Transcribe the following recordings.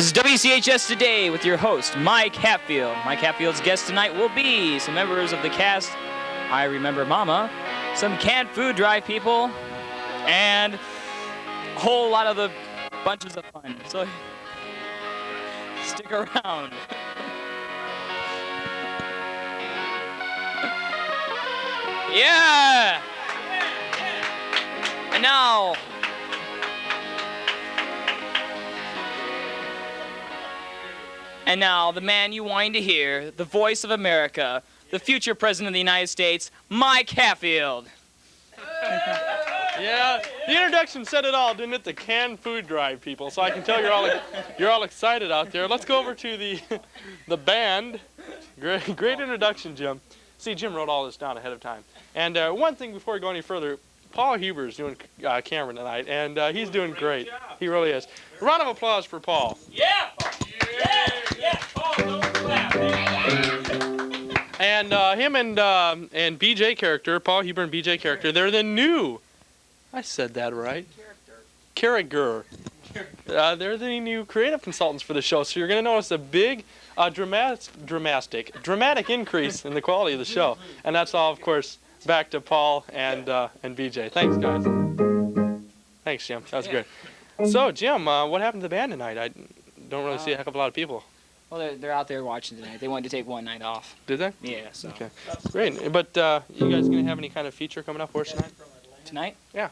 This is WCHS Today with your host, Mike Hatfield. Mike Hatfield's guest tonight will be some members of the cast, I Remember Mama, some canned food drive people, and a whole lot of the bunches of fun. So stick around. Yeah! And now, the man you wanted to hear, the voice of America, the future president of the United States, Mike Hatfield. Yeah, the introduction said it all, didn't it? The canned food drive people. So I can tell you're all excited out there. Let's go over to the band. Great introduction, Jim. See, Jim wrote all this down ahead of time. And one thing before we go any further, Paul Huber's doing camera tonight, and he's doing great. He really is. A round of applause for Paul. Yeah! Yeah! Paul, don't clap. And him and BJ character, Paul Huber and BJ character, they're the new. I said that right. Character. They're the new creative consultants for the show, so you're going to notice a big, dramatic increase in the quality of the show, and that's all, of course, back to Paul and BJ. Thanks, guys. Thanks, Jim. That was great. So, Jim, what happened to the band tonight? I don't really see a heck of a lot of people. Well, they're out there watching tonight. They wanted to take one night off. Did they? Yeah, so. Okay. Great. But you guys going to have any kind of feature coming up for us tonight? Tonight? Yeah.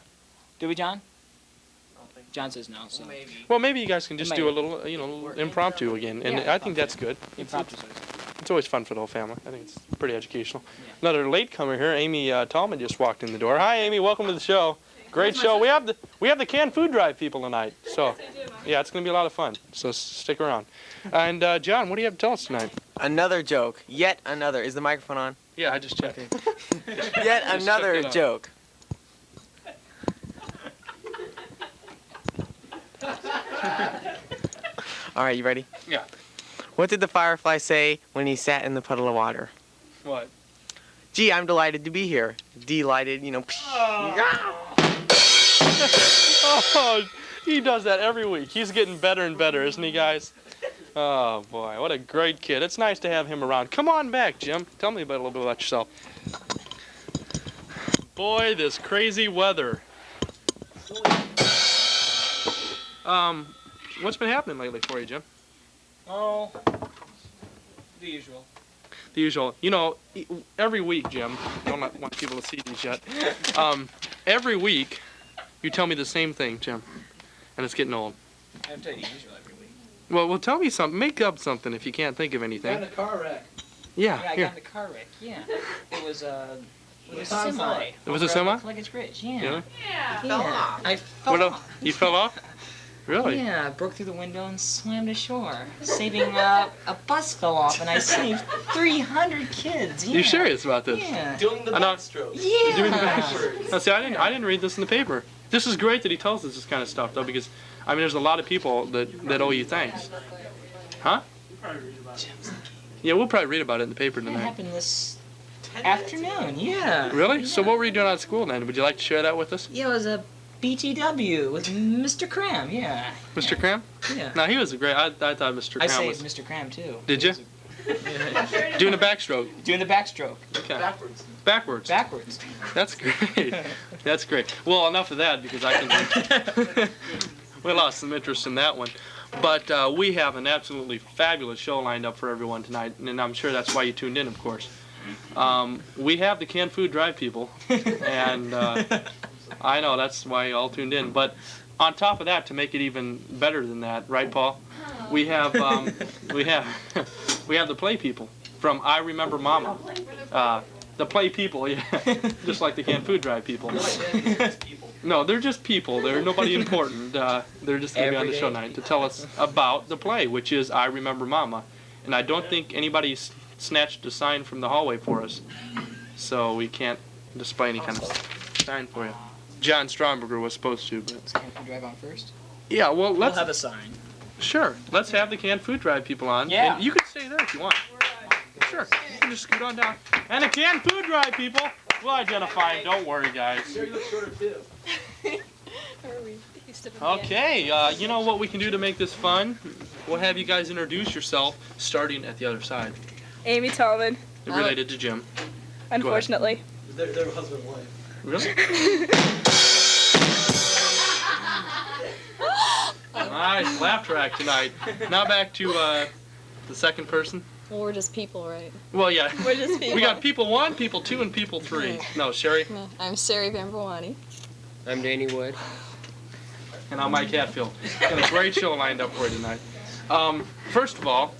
Do we, John? John says no, so. Well, maybe you guys can just do a little, impromptu again, and I think that's good. Impromptu. It's always fun for the whole family. I think it's pretty educational. Yeah. Another latecomer here, Amy Tallman just walked in the door. Hi, Amy. Welcome to the show. Great show. We have the canned food drive people tonight. So, yeah, it's going to be a lot of fun. So stick around. And John, what do you have to tell us tonight? Another joke. Yet another. Is the microphone on? Yeah, I just checked. Yet another joke. All right, you ready? Yeah. What did the firefly say when he sat in the puddle of water? What? Gee, I'm delighted to be here. Delighted, Oh, he does that every week. He's getting better and better, isn't he, guys? Oh, boy, what a great kid. It's nice to have him around. Come on back, Jim. Tell me a little bit about yourself. Boy, this crazy weather. What's been happening lately for you, Jim? Oh, the usual. The usual. Every week, Jim, I don't want people to see these yet. Every week, you tell me the same thing, Jim, and it's getting old. I'm telling you the usual every week. Well, tell me something. Make up something if you can't think of anything. Got in a car wreck. Yeah, I got in a car wreck, yeah. It was a semi. It was a semi? Like it's rich, yeah. Really? Yeah, fell off. I fell off. You fell off? Really? Yeah, I broke through the window and swam to shore. Saving a bus fell off, and I saved 300 kids. Yeah. You serious about this? Yeah. Doing the backstroke. Yeah. Doing the backstroke. Now, see, I didn't read this in the paper. This is great that he tells us this kind of stuff, though, because there's a lot of people that owe you thanks. Huh? Yeah, we'll probably read about it in the paper It tonight. happened this afternoon. Yeah. Really? Yeah. So what were you doing at school then? Would you like to share that with us? Yeah, it was a BTW with Mr. Cram. Yeah. Mr. Cram? Yeah. No, he was a great. I thought Mr. Cram I saved was. Mr. Cram too. Did you? Doing a backstroke. Doing the backstroke. Okay. Backwards. Backwards. That's great. That's great. Well, enough of that because I can. We lost some interest in that one. But we have an absolutely fabulous show lined up for everyone tonight, and I'm sure that's why you tuned in, of course. We have the canned food drive people, and I know that's why you all tuned in. But on top of that, to make it even better than that, right, Paul? We have we have the play people from I Remember Mama. The play people, yeah, just like the canned food drive people. No, they're just people. They're nobody important. They're just going to be on the show tonight to tell us about the play, which is I Remember Mama. And I don't think anybody snatched a sign from the hallway for us, so we can't display any kind of sign for you. John Stromberger was supposed to, but... Is canned food drive on first? Yeah, well, let's... We'll have a sign. Sure. Let's have the canned food drive people on. Yeah. And you can stay there if you want. Sure. You can just scoot on down. And the canned food drive people, we'll identify. Don't worry, guys. Sure, you look shorter too. Okay, you know what we can do to make this fun? we'll have you guys introduce yourself, starting at the other side. Amy Tallman, Related to Jim. unfortunately. They're husband and wife. Really? Nice laugh track tonight. Now back to the second person. Well, we're just people, right? Well, yeah. We're just people. We got people 1, people 2, and people 3. No, Sherry. I'm Sherry Van Brawani. I'm Danny Wood. And I'm Mike Hatfield. Got a great show lined up for you tonight. First of all,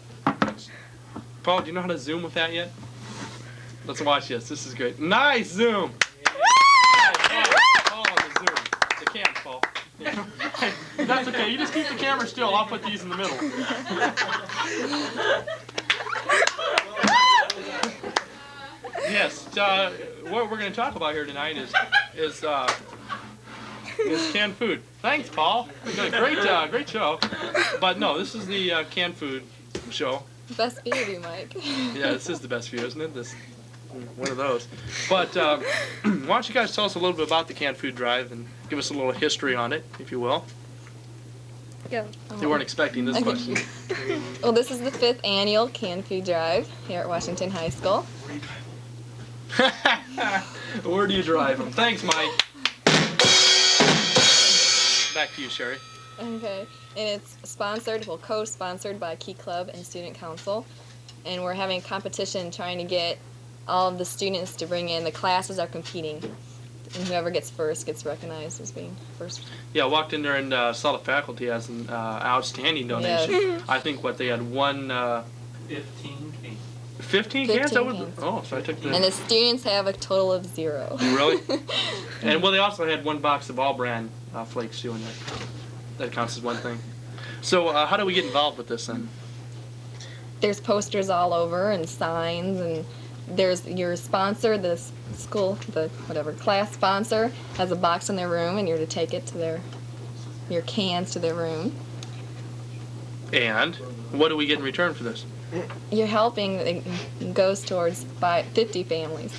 Paul, do you know how to zoom with that yet? Let's watch this. This is great. Nice zoom. Paul on the zoom. The cam, Paul. That's okay. You just keep the camera still. I'll put these in the middle. Yes. What we're going to talk about here tonight is canned food. Thanks, Paul. Great show. But no, this is the canned food show. Best view of you, Mike. Yeah, this is the best view, isn't it? This one of those. But why don't you guys tell us a little bit about the canned food drive and give us a little history on it, if you will. Yeah. They weren't expecting this question. Well, this is the 5th annual canned food drive here at Washington High School. Where do you drive them? Thanks, Mike. Back to you, Sherry. Okay, and it's sponsored, well, co-sponsored by Key Club and Student Council, and we're having a competition trying to get all of the students to bring in. The classes are competing, and whoever gets first gets recognized as being first. Yeah, I walked in there and saw the faculty has an outstanding donation. Yes. I think they had 15 cans. 15 cans? 15 That cans. Oh, so I took the... And the students have a total of 0. Really? And well, they also had 1 box of all brand flakes too in there. That counts as one thing. So how do we get involved with this then? There's posters all over and signs, and there's your sponsor, the school, the class sponsor has a box in their room, and you're to take it to your cans to their room. And what do we get in return for this? You're helping, it goes towards 50 families.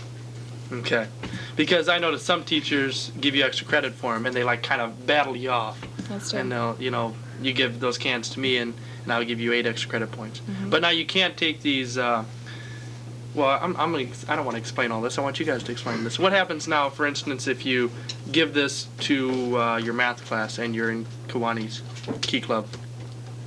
Okay. Because I noticed some teachers give you extra credit for them, and they kind of battle you off. That's true. And they'll, you give those cans to me, and I'll give you 8 extra credit points. Mm-hmm. But now you can't take these. I don't want to explain all this. I want you guys to explain this. What happens now, for instance, if you give this to your math class and you're in Kiwani's Key Club?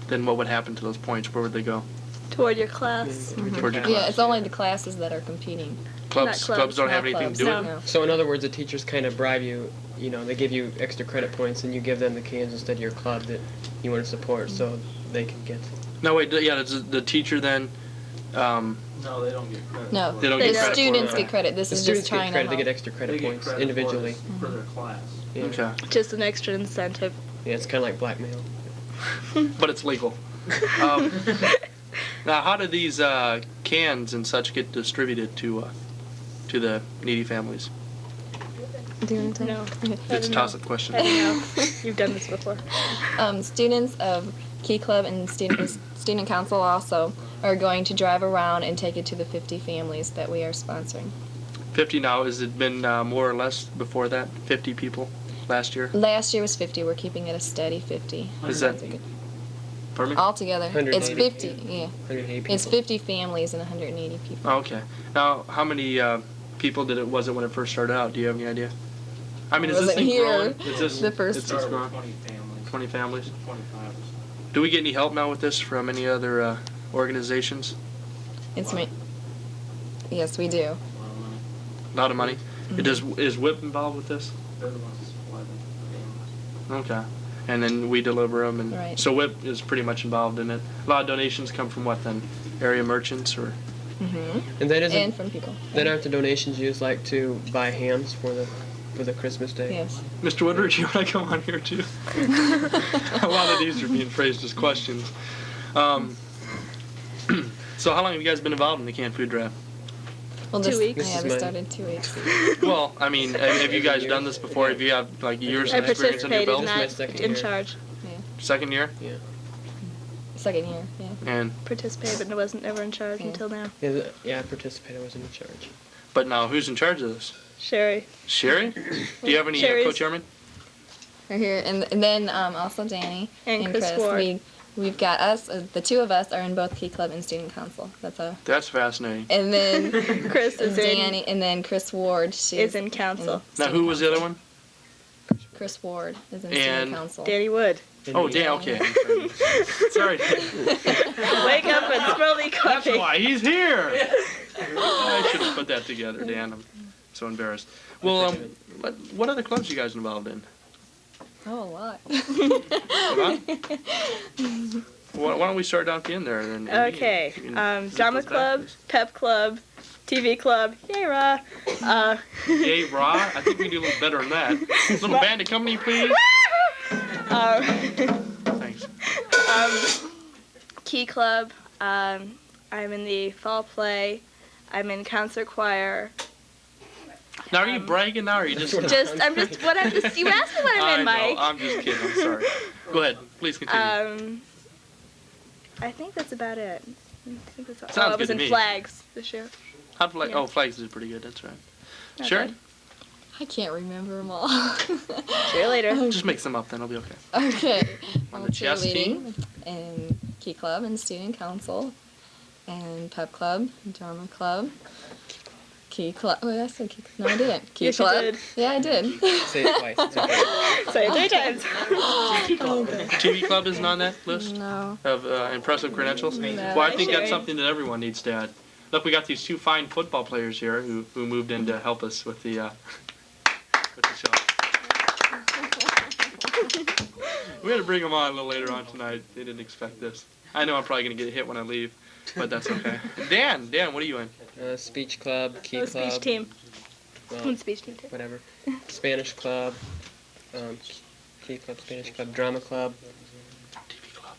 Then what would happen to those points? Where would they go? Toward your class. Toward your Yeah, class. it's only the classes that are competing. Clubs don't have Not anything clubs, to do with it. no. So in other words, the teachers kind of bribe you, they give you extra credit points and you give them the cans instead of your club that you want to support so they can get. No, wait, yeah, does the teacher then, No, they don't get credit. No, They don't the get credit for students it. get credit. This The is students just get trying credit, to they get help. extra They credit get points credit individually. for their class. Yeah. okay, Just an extra incentive. Yeah, it's kind of like blackmail. but it's legal. Now, how do these cans and such get distributed to the needy families? Do you want to No. It's a toss-up question. I don't know. You've done this before. Students of Key Club and Student Council also are going to drive around and take it to the 50 families that we are sponsoring. 50 now. Has it been more or less before that? 50 people last year? Last year was 50. We're keeping it a steady 50. Is that? Pardon me? Altogether, it's 180. 50. Yeah, 180 people. it's 50 families and 180 people. Oh, okay. Now, how many people was it when it first started out? Do you have any idea? I mean, I is this wasn't thing here growing? Is this the first- it's Started with growing? 20 families. 20 families. 25 or so. Do we get any help now with this from any other organizations? It's me. Yes, we do. A lot of money. A lot of money. Is WHIP involved with this? They're the ones that supply them. Okay. And then we deliver them, and Right. so WHIP is pretty much involved in it. A lot of donations come from what then? Area merchants or? And that isn't, And from people. that aren't the donations used like to buy hams for the Christmas day. Yes. Mr. Woodward, you want to come on here too? A lot of these are being phrased as questions. So how long have you guys been involved in the canned food drive? Well, 2 weeks. Yeah, This we is started 2 weeks. Well, I mean, have you guys done this before? Have you had years I of experience under your participated belt? in This is my that second in year. charge. Second year? Second year, yeah. And Participated, but I wasn't ever in charge Yeah. until now. Yeah, I participated. I wasn't in charge. but now who's in charge of this? Sherry. Sherry? Do you have any Sherry's- co-chairman? We're here, and then also Danny And Chris Ward. we've got us. The two of us are in both Key Club and Student Council. That's fascinating. And then Chris is Danny, and then Chris Ward. is in council. Now, who was the other one? Chris Ward is in And Student Council. Danny Wood. Oh, Dan. Okay. Sorry. Wake up and smell the That's coffee. why he's here. I should have put that together, Dan. I'm so embarrassed. Well, what other clubs you guys involved in? Oh, a lot. Huh? Why don't we start down at the end there? Then Okay. you can Drama zip us back, club, please. pep club, TV club. Yay, rah. Yay, Raw. I think we can do a little better than that. Little band accompany, please. Thanks. Key club. I'm in the fall play. I'm in concert choir. Now, are you bragging now, or are you just... You asked me what I'm in, Mike. I'm just kidding. I'm sorry. Go ahead. Please continue. I think that's about it. I Sounds I good was to in me. flags this year. How'd Flags? yeah. Oh, Flags is pretty good. That's right. Not Sure. bad. I can't remember them all. See you later. Just make some up, then it'll be okay. Okay. On I'm the chess cheerleading and Key Club and Student Council and Pep Club, Drama Club, Key Club. Oh, I said Key Club. No, I didn't. Key Yes, you Club. did. Yeah, I did. Say it twice. It's okay. Say it 3 times. TV Club isn't on that list No. of impressive credentials? No. Well, I think Sure. that's something that everyone needs to add. Look, we got these 2 fine football players here who moved in to help us with the show. We had to bring them on a little later on tonight. They didn't expect this. I know I'm probably going to get hit when I leave, but that's okay. Dan, what are you in? Speech club, key Oh, club. speech team. Well, Speech team too. whatever. Spanish club, key club, Spanish club, drama club. TV Club.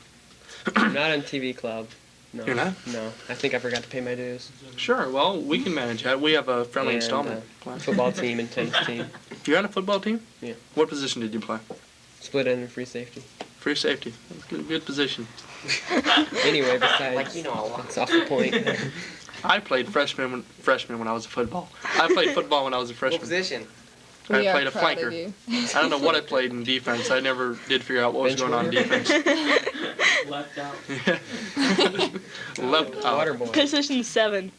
I'm not on TV club. No. You're not? No. I think I forgot to pay my dues. Sure, well, we can manage that. We have a friendly And, installment plan. Football team and tennis team. You're on a football team? Yeah. What position did you play? Split end and free safety. Free safety. Good position. Anyway, besides, that's off the point. I played freshman when I was a football. I played football when I was a freshman. position? I We are played a proud flanker. of you. I don't know what I played in defense. I never did figure out what was Bench going on in warmer? defense. Left out. Left out. Water boy. Position 7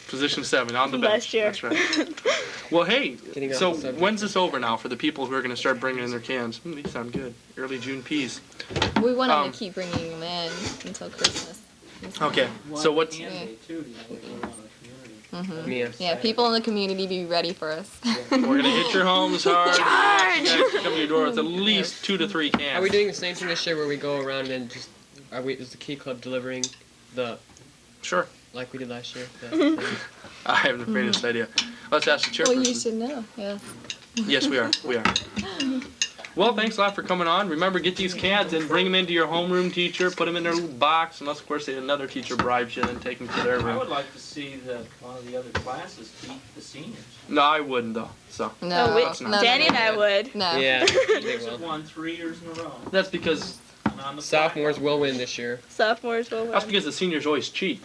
Position 7 on the bench. last year. That's right. Well, hey, Getting off so the subject. when's this over now for the people who are going to start bringing in their cans? These sound good. Early June peas. We want them Um, to keep bringing them in until Christmas. Okay, so what's... Candidate too, you know, we go around the community. Yeah. Yeah, people in the community be ready for us. We're going to hit your homes hard. You guys come to your door with at least 2 to 3 cans. Are we doing the same thing this year where we go around and just is the key club delivering the Sure. like we did last year? The, I have the faintest idea. Let's ask the Well, you chairperson. should know. Yeah. Yes, we are. We are. Well, thanks a lot for coming on. Remember, get these cans and bring them into your homeroom teacher. Put them in their little box, unless, of course, another teacher bribes you, then take them to their I room. would like to see that one of the other classes beat the seniors. No, I wouldn't, though. So No, Oh, wait, that's not- no, Danny no, and I would. No. yeah, they Seniors have will. won 3 years in a row. that's because And on the Sophomores will win this year. Sophomores will that's win. because the seniors always cheat.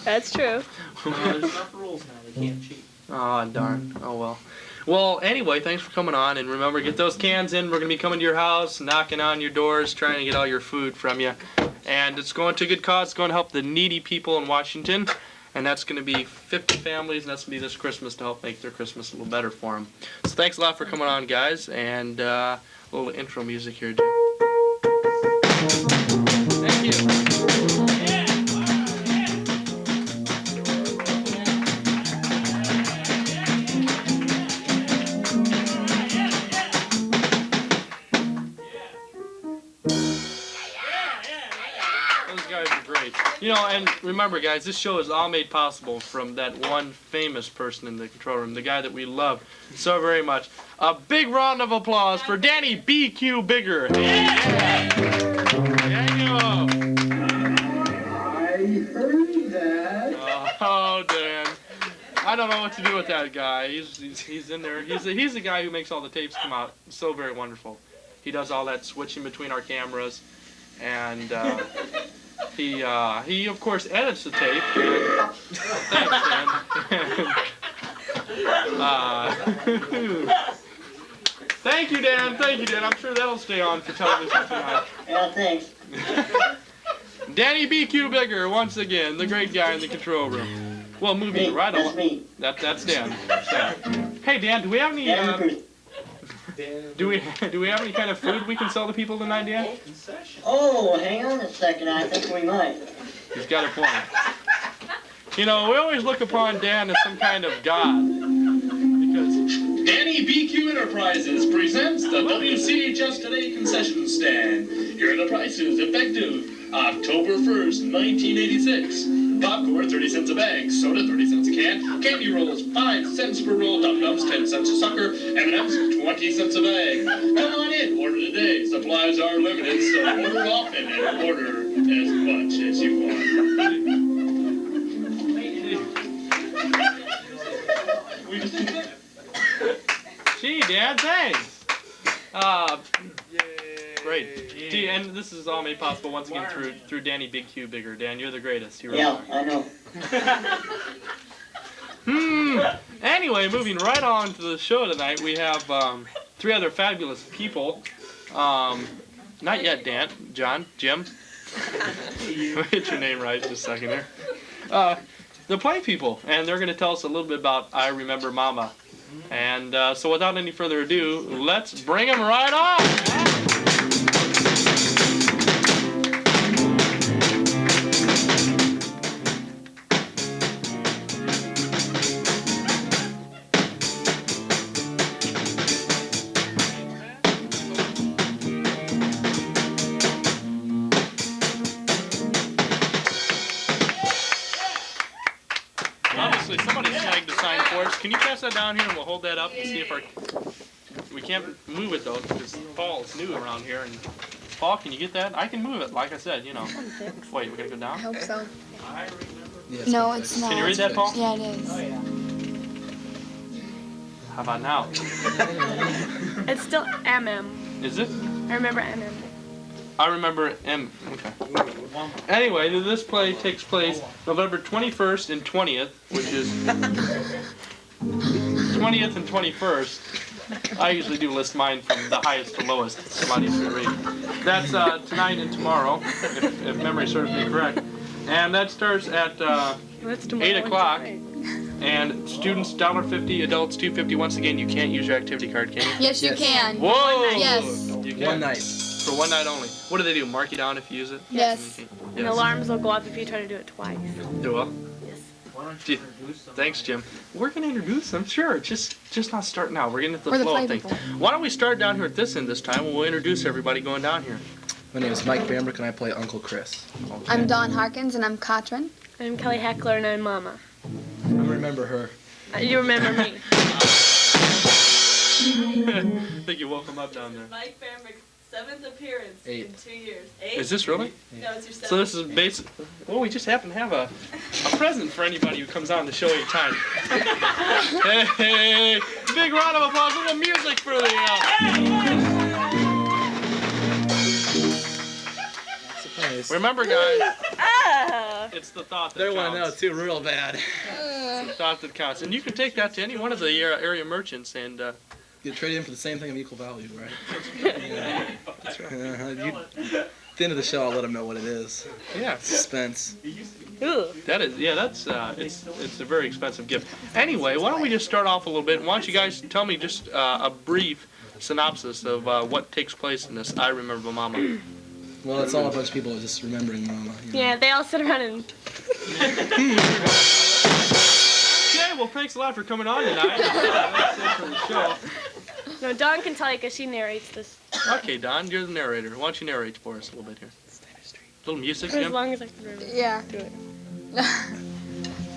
That's true. There's enough rules now. They can't cheat. Oh, darn. Oh, well. Well, anyway, thanks for coming on. And remember, get those cans in. We're going to be coming to your house, knocking on your doors, trying to get all your food from you. And it's going to a good cause. It's going to help the needy people in Washington. And that's going to be 50 families, and that's going to be this Christmas to help make their Christmas a little better for them. So thanks a lot for coming on, guys. And a little intro music here, Jim. Thank you. Those guys are great. You know, and remember, guys, this show is all made possible from that one famous person in the control room, the guy that we love so very much. A big round of applause for Danny BQ Bigger. Yeah. There you go. I heard that. Oh, Dan. I don't know what to do with that guy. He's in there. He's the guy who makes all the tapes come out so very wonderful. He does all that switching between our cameras, and he of course edits the tape. And, thanks, Dan. Thank you, Dan. Thank you, Dan. I'm sure that'll stay on for television tonight. Yeah, thanks. Danny BQ Bigger, once again, the great guy in the control room. Well, moving right That's along. me. That's Dan. That's Dan. Hey Dan, do we have any? Do we have any kind of food we can sell to people tonight, Dan? Oh, hang on a second. I think we might. He's got a point. You know, we always look upon Dan as some kind of god. Because Danny BQ Enterprises presents the WCHS Today concession stand. Here are the prices effective October 1st, 1986. Popcorn, 30 cents a bag. Soda, 30 cents a can. Candy rolls, 5 cents per roll. Dum-Dums, 10 cents a sucker. M&M's, 20 cents a bag. Come on in, order today. Supplies are limited, so order often and order as much as you want. Gee, Dan, thanks. Great. Gee, and this is all made possible once again through Danny Big Q Bigger. Dan, you're the greatest. You really Yeah, I know. Anyway, moving right on to the show tonight, we have 3 other fabulous people. Not yet, Dan, John, Jim. Get your name right in just a second here. The Play People, and they're going to tell us a little bit about I Remember Mama. And so without any further ado, let's bring them right on! Obviously, somebody snagged a sign for us. Can you pass that down here and we'll hold that up and see if our... We can't move it though because Paul's new around here. And Paul, can you get that? I can move it, like I said, you know. Wait, we're going to go down? I hope so. Yes, no, it's not. Can you read that, Paul? Yeah, it is. Oh, yeah. How about now? It's still MM. Is it? I remember MM. I remember M. Okay. Anyway, this play takes place November 21st and 20th, which is 20th and 21st. I usually do list mine from the highest to lowest. Somebody should read. That's tonight and tomorrow, if memory serves me correct. And that starts at 8 o'clock. And students $1.50, adults $2.50. Once again, you can't use your activity card, can you? Yes, you can. Whoa! Yes. You can. One night. For one night only. What do they do? Mark you down if you use it? Yes. And alarms will go off if you try to do it twice. Do well. Yes. Why don't Gee, you introduce them? Thanks, Jim. We're gonna introduce them, sure. Just not starting out. We're getting into the We're the flow of play things. people. Why don't we start down here at this end this time, and we'll introduce everybody going down here. My name is Mike Bambrick and I play Uncle Chris. Okay. I'm Dawn Harkins and I'm Katrin. I'm Kelly Heckler and I'm Mama. I remember her. You remember me. I think you woke him up down there. Mike Bambrick's 7th appearance 8. in 2 years. 8? Is this really? No, it's your 7th. So this is basic. Well, we just happen to have a present for anybody who comes on the show anytime. Hey, big round of applause, a little music for the. Nice. Remember, guys, Oh. it's the thought that They counts. want to know too, real bad. It's the thought that counts, and you can take that to any one of the area merchants and. You trade in for the same thing of equal value, right? Yeah. That's right. At the end of the show, I'll let them know what it is. Yeah. Suspense. Ooh. That is, yeah, that's, it's a very expensive gift. Anyway, why don't we just start off a little bit? Why don't you guys tell me just a brief synopsis of what takes place in this I Remember Mama. Well, it's all a bunch of people just remembering Mama. You know? Yeah, they all sit around and. Okay, well, thanks a lot for coming on tonight. That's it for the show. No, Dawn can tell you because she narrates this. Okay, Don, you're the narrator. Why don't you narrate for us a little bit here? A little music, For as Jim? long as I can remember. Yeah. Do it.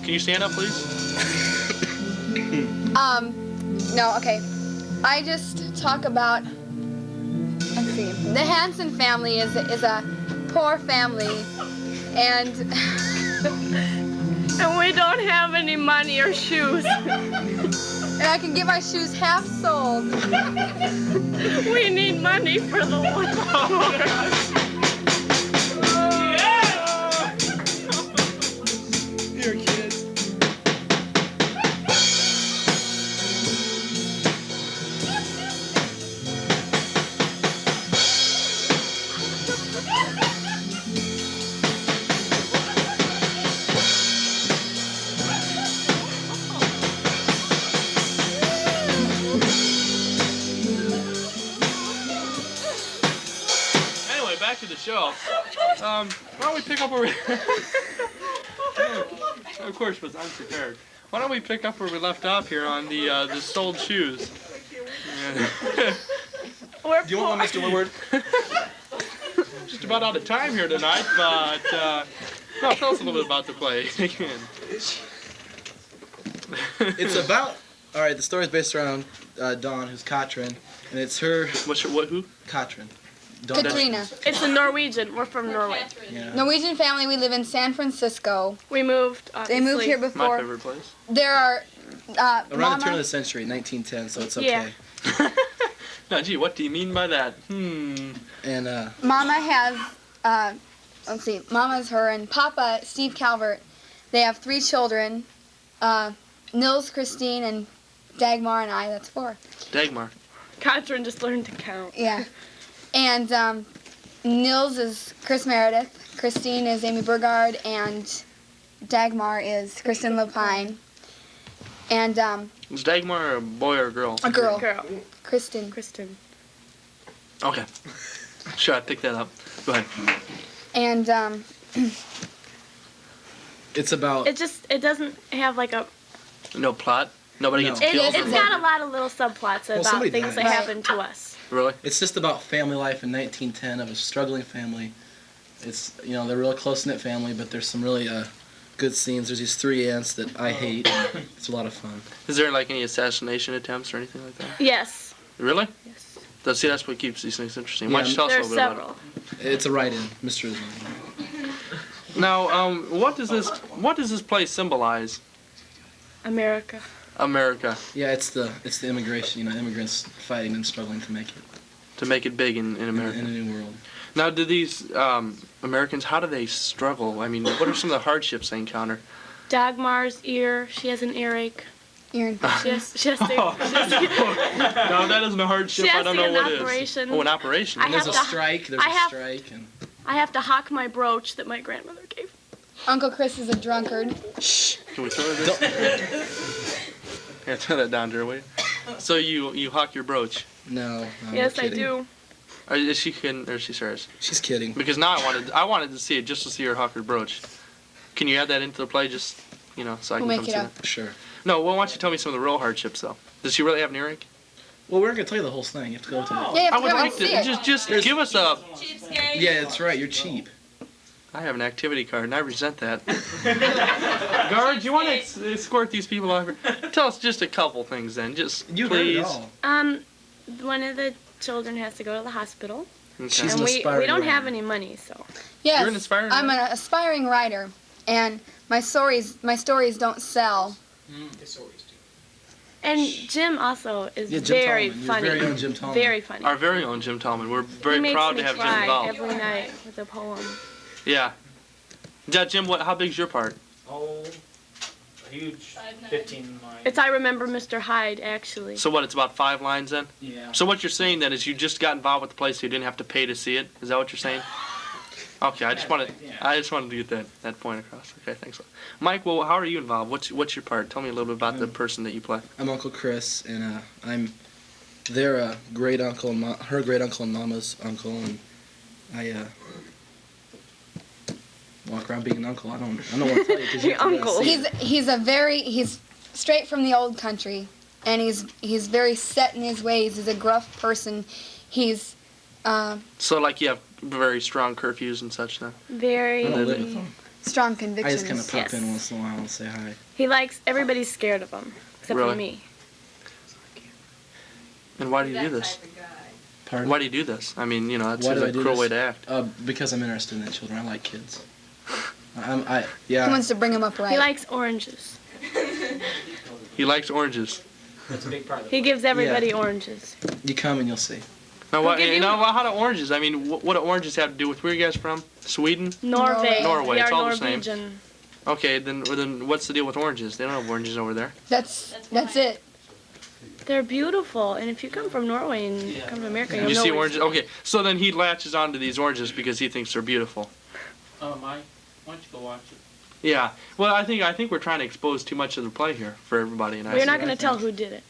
Can you stand up, please? No, okay. I just talk about, let's see, the Hanson family is a poor family, and And we don't have any money or shoes. and I can get my shoes half sold. We need money for the one. Here, kid. Why don't we pick up where we... Of course, was unprepared. Why don't we pick up where we left off here on the sold shoes? We're Do you want one, Mr. Woodward? Just about out of time here tonight, but no, tell us a little bit about the play. It's about, all right, the story's based around Dawn, who's Katrin, and it's her... Who? Katrin. Dawn. Katrina. It's a Norwegian. We're from Norway. Yeah. Norwegian family. We live in San Francisco. We moved. They moved here My before. favorite place. There are Around the turn of Mama. the century, 1910, so it's okay. Yeah. Now, gee, what do you mean by that? And Mama has, let's see, Mama's her and Papa, Steve Calvert. They have 3 children, Nils, Christine, and Dagmar and I. That's 4. Dagmar. Katrin just learned to count. Yeah. And Nils is Chris Meredith, Christine is Amy Burgard, and Dagmar is Kristen Lapine. And Is Dagmar a boy or a girl? a girl, Girl. Kristen. Kristen. Okay. Sure, I picked that up. Go ahead. And it's about... It doesn't have like a. No plot? Nobody No. gets It, killed? it's got a lot of little subplots about somebody things that dies. happen to us. Really? It's just about family life in 1910 of a struggling family. It's, you know, they're a real close-knit family, but there's some really good scenes. There's these 3 aunts that I hate. And it's a lot of fun. Is there like any assassination attempts or anything like that? Yes. Really? Yes. See, that's what keeps these things interesting. Why don't you Yeah, tell us a There's little bit about several. It's a write-in, Mr. it? Now, what does this play symbolize? America. America. Yeah, it's the immigration, you know, immigrants fighting and struggling to make it. To make it big in America. In a new world. Now, do these Americans, how do they struggle? I mean, what are some of the hardships they encounter? Dagmar's ear. She has an earache. Ear infection. She has to. No, that isn't a hardship. She I has don't to know get what an it is. operation. Oh, an operation. I There's have a to- strike, and... I have to hawk my brooch that my grandmother gave. Uncle Chris is a drunkard. Can we throw this? Yeah, throw that down there, will you? So you hawk your brooch. No, Yes, I'm I kidding. do. Or is she kidding, or is she serious? She's kidding. Because now I wanted to see it just to see her hawk her brooch. Can you add that into the play, just so I We'll can make come it see up. it? Sure. No, well, why don't you tell me some of the real hardships though? Does she really have an earache? Well, we're not going to tell you the whole thing. You have to go to the... Yeah, you have I to would go and like see to it. just give us a. Yeah, that's right. You're cheap. I have an activity card, and I resent that. Guard, you want to escort these people over? Tell us just a couple things then, just You heard please. it all. One of the children has to go to the hospital, Okay. She's and an we aspiring don't have writer. any money, so. Yes, You're an aspiring I'm an aspiring writer, and my stories don't sell. And Jim also is Yeah, Jim very Tallman, your funny. very own Jim Tallman. Very funny. Our very own Jim Tallman. We're He very makes proud me to have Jim cry involved. every night with a poem. Yeah. Yeah, Jim, how big's your part? Oh, a huge 15 line. It's I Remember Mr. Hyde, actually. So what? It's about 5 lines then. Yeah. So what you're saying then is you just got involved with the play, so you didn't have to pay to see it. Is that what you're saying? Okay, I just wanted to get that point across. Okay, thanks. Mike, well, how are you involved? What's your part? Tell me a little bit about the person that you play. I'm Uncle Chris, and I'm their great uncle and her great uncle and Mama's uncle, and I walk around being an uncle. I don't want to tell you because Your uncle. He's straight from the old country, and he's very set in his ways. He's a gruff person. He's So like you have very strong curfews and such then. Very. I don't live with them. strong I convictions. just kind of pop Yes. in once in a while and say hi. He likes, everybody's scared of him, except Really? for me. And why do you do this? Pardon? Why do you do this? I mean, that's Why do I a do cruel this? way to act. Because I'm interested in the children. I like kids. He wants to bring him up right. He likes oranges. He likes oranges. That's a big part of it. He gives everybody oranges. You come and you'll see. Now, He'll give you- how do oranges? I mean, what do oranges have to do with where are you guys from? Sweden? Norway. Norway, We it's are all the same. Norwegian. Okay, then what's the deal with oranges? They don't have oranges over there. That's it. They're beautiful, and if you come from Norway and you come to America, you'll You know see what- oranges? Okay, so then he latches onto these oranges because he thinks they're beautiful. Mike, why don't you go watch it? Yeah. Well, I think we're trying to expose too much of the play here for everybody. And We're not going to tell who did it.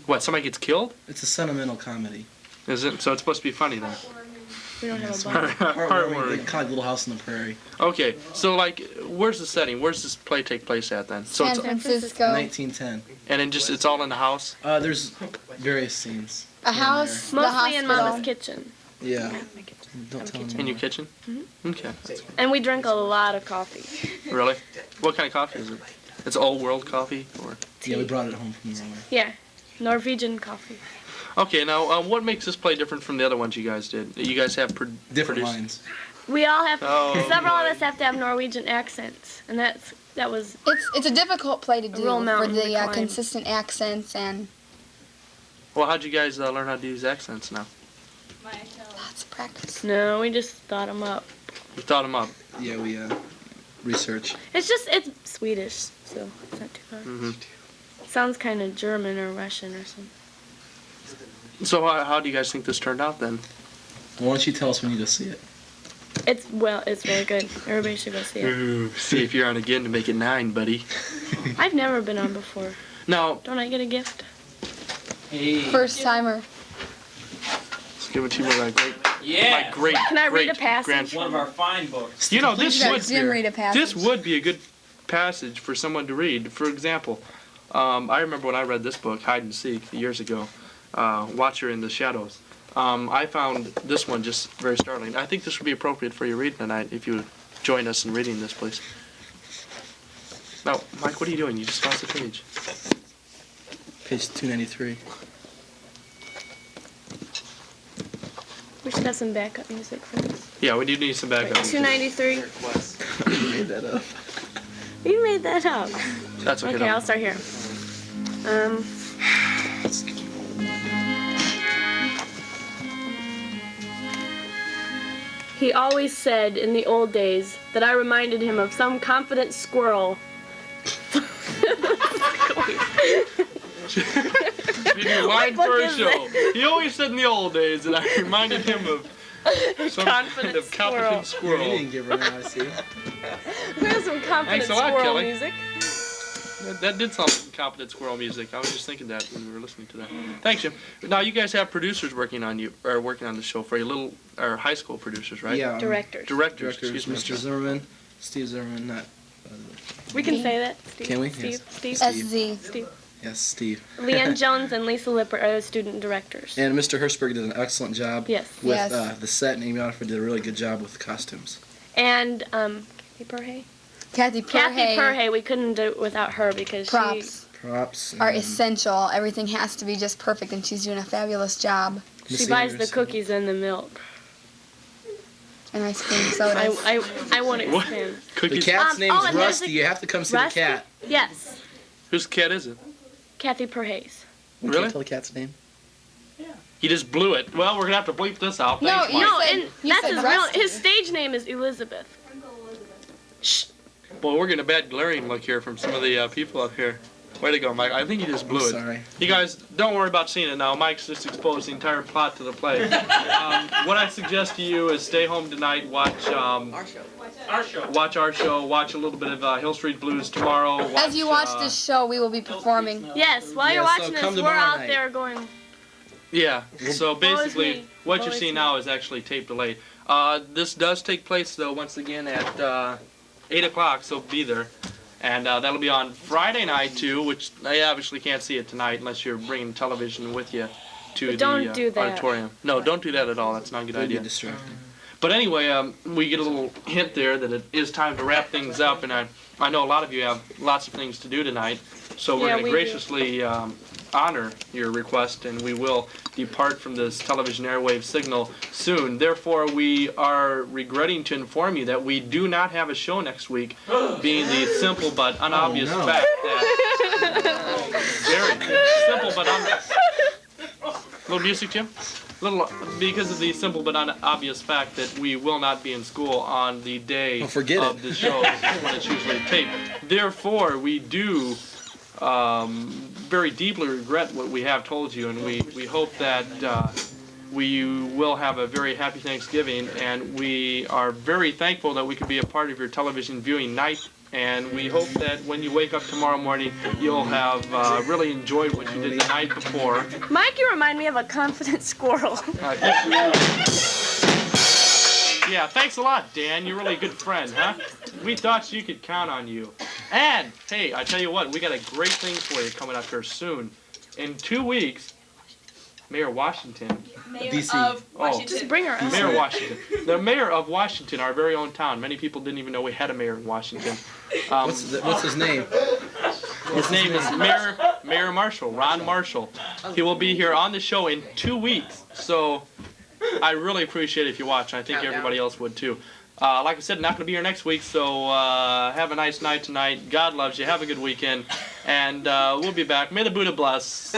What? Somebody gets killed? It's a sentimental comedy. Is it? So it's supposed to be funny then? We don't have a barn. Heartwarming. Kind of like Little House on the Prairie. Okay, so like, where's the setting? Where's this play take place at then? So San it's, Francisco. 1910. and then just it's all in the house. There's various scenes. A house, the Mostly in hospital. Mama's kitchen. Yeah. Don't tell In me. your kitchen? Mm-hmm. Okay. And we drink a lot of coffee. Really? What kind of coffee is it? It's old world coffee, or? Yeah, we brought it home from Norway. Yeah, Norwegian coffee. Okay, now what makes this play different from the other ones you guys did? You guys have Different produced- lines. We all have, Oh, several of boy. us have to have Norwegian accents, and that was It's a difficult play to do real for mountain to the climb. consistent accents and Well, how'd you guys learn how to do these accents now? lots of practice. no, we just thought them up. You thought them up. Yeah, we research. It's Swedish, so it's not too hard. Mm-hmm. Sounds kind of German or Russian or something. So how do you guys think this turned out then? Why don't you tell us when you go see it? It's really good. Everybody should go see it. Ooh, see if you're on again to make it 9, buddy. I've never been on before. Now, Don't I get a gift? First timer. let's give it to you with a great, Yeah. my great, Can I read great a passage? grandson. One of our fine books. You know, this Please let would Jim read a passage. this would be a good passage for someone to read. For example, I remember when I read this book, Hide and Seek, years ago, Watcher in the Shadows. I found this one just very startling. I think this would be appropriate for your reading tonight if you would join us in reading this, please. Now, Mike, what are you doing? You just lost the page. Page 293. We should have some backup music for this. Yeah, we do need some backup. 293. You made that up. You made that up. That's okay. Okay, I'll start here. He always said in the old days that I reminded him of some confident squirrel. We do line book for a is show. it? He always said in the old days that I reminded him of some kind of confident You squirrel. didn't give her now, I see. We have some confident Thanks a lot, squirrel Kelly. music. That did sound like confident squirrel music. I was just thinking that when we were listening to that. Thanks, Jim. Now you guys have producers working on the show for you, little or high school producers, right? Yeah. Directors. Directors. Directors, Excuse me. Mr. Zimmerman, Steve Zimmerman, not. We can say that. Steve. Can we? Steve. Yes. Steve. SZ. Steve. Yes, Steve. Leanne Jones and Lisa Lippert are the student directors. And Mr. Hirschberg did an excellent job Yes. with Yes. the set, and Amy Oliver did a really good job with the costumes. And Kathy Perhay. Kathy Kathy Perhay. We couldn't do it without her because props Props. are and essential. Everything has to be just perfect, and she's doing a fabulous job. she Miss buys the Anderson. cookies and the milk. And ice cream sodas. I won't What? expand. The Cookies. cat's name oh, is and there's Rusty. the- You have to come see Rusty? the cat. Yes. Whose cat is it? Kathy Perhay's. You Really? can't tell the cat's name? He just blew it. Well, we're gonna have to bleep this out. No, Thanks, you Mike. No, said- and you that's said his real. Rusty. His stage name is Elizabeth. Shh. Boy, we're getting a bad glaring look here from some of the people up here. Way to go, Mike. I think you just blew it. Sorry. You guys, don't worry about seeing it now. Mike's just exposed the entire plot to the play. What I suggest to you is stay home tonight, watch Our show. watch our show, watch a little bit of Hill Street Blues tomorrow. As you watch this show, we will be performing. Yes. While you're Yeah, so watching come this, we're tomorrow out night. there going. Yeah, so basically, me. what Woe you're is seeing me. now is actually tape delayed. This does take place, though, once again at 8 o'clock, so be there. And that'll be on Friday night, too, which I obviously can't see it tonight unless you're bringing television with you to But don't do the that. auditorium. No, don't do that at all. That's not a good It'd be idea. distracting. But anyway, we get a little hint there that it is time to wrap things up, and I know a lot of you have lots of things to do tonight, so we're Yeah, going to we graciously honor your request, and we will depart from this television airwave signal soon. Therefore, we are regretting to inform you that we do not have a show next week, being the simple but unobvious no. fact that very simple but little music, Jim. Because of the simple but unobvious fact that we will not be in school on the day Oh, forget of it. the show when it's usually taped. Therefore, we do very deeply regret what we have told you, and we hope that we will have a very happy Thanksgiving, and we are very thankful that we could be a part of your television viewing night. And we hope that when you wake up tomorrow morning, you'll have really enjoyed what you did the night before. Mike, you remind me of a confident squirrel. Yeah, thanks a lot, Dan. You're really a good friend, huh? We thought you could count on you. And, hey, I tell you what, we got a great thing for you coming up here soon. In 2 weeks, Mayor Washington. Mayor DC. of Washington. Just bring her out. Mayor Washington. The mayor of Washington, our very own town. Many people didn't even know we had a mayor in Washington. What's his name? His name is Mayor Marshall, Ron Marshall. He will be here on the show in 2 weeks. So I really appreciate it if you watch. I think everybody else would too. Like I said, not going to be here next week, so have a nice night tonight. God loves you. Have a good weekend. And we'll be back. May the Buddha bless.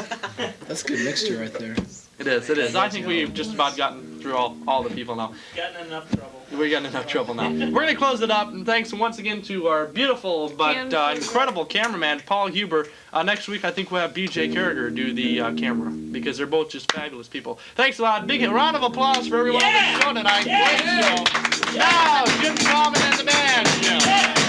That's a good mixture right there. It is, it is. I think we've just about gotten through all the people now. Gotten enough trouble. We're getting enough trouble now. We're going to close it up, and thanks once again to our beautiful but incredible cameraman, Paul Huber. Next week, I think we'll have BJ Carragher do the camera, because they're both just fabulous people. Thanks a lot. Big round of applause for everyone on the show tonight. Great show. Now, Jim Coleman and the band, Jim.